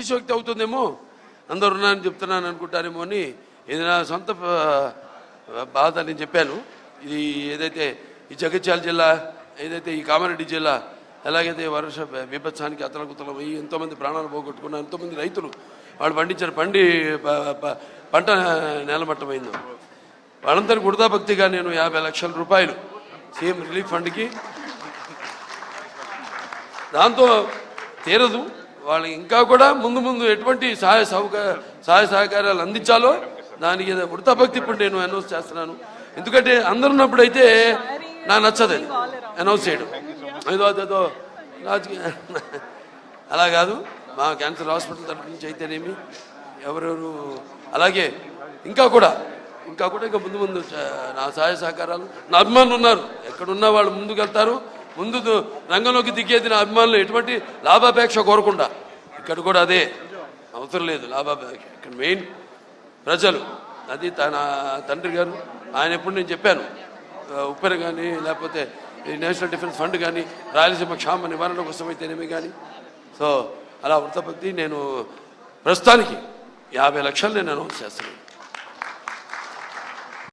అతిశయోక్తి అవుతుందేమో, అందరు ఉన్నారని చెప్తున్నాను అనుకుంటారేమో అని ఇది నా సొంత బాధ నేను చెప్పాను. ఇది ఏదైతే ఈ జగిత్యాల జిల్లా, ఏదైతే ఈ కామారెడ్డి జిల్లా, ఎలాగైతే వర్ష విపత్సానికి అతలకుతలం అయ్యి ఎంతోమంది ప్రాణాలు పోగొట్టుకున్నారు, ఎంతోమంది రైతులు వాళ్ళు పండించిన పంట నేలమట్టమైందో వాళ్ళందరికీ వృధాభక్తిగా నేను 50 లక్షల రూపాయలు సీఎం రిలీఫ్ ఫండ్కి, దాంతో తీరదు వాళ్ళకి ఇంకా కూడా ముందు ఎటువంటి సహాయ సహకారాలు అందించాలో దానికి వృధాభక్తి ఇప్పుడు నేను అనౌన్స్ చేస్తున్నాను. ఎందుకంటే అందరు ఉన్నప్పుడైతే నాకు నచ్చదు అనౌన్స్ చేయడం, ఏదో రాజకీయ అలా కాదు. మా క్యాన్సర్ హాస్పిటల్ తరఫు నుంచి అయితేనేమి ఎవరెవరు అలాగే ఇంకా కూడా ముందు నా సహాయ సహకారాలు, నా అభిమానులు ఉన్నారు, ఎక్కడున్నా వాళ్ళు ముందుకు వెళ్తారు. ముందు రంగంలోకి దిగేది నా అభిమానులు, ఎటువంటి లాభాపేక్ష కోరకుండా. ఇక్కడ కూడా అదే అవసరం లేదు లాభాపేక్ష, ఇక్కడ మెయిన్ ప్రజలు. అది తన తండ్రి గారు ఆయన ఎప్పుడు నేను చెప్పాను, ఉప్పెన కానీ లేకపోతే నేషనల్ డిఫెన్స్ ఫండ్ కానీ రాయలసీమ క్షామ నివారణ కోసం అయితేనేమి కానీ. సో అలా వృత్తపత్తి నేను ప్రస్తుతానికి 50 లక్షలు నేను అనౌన్స్ చేస్తున్నాను.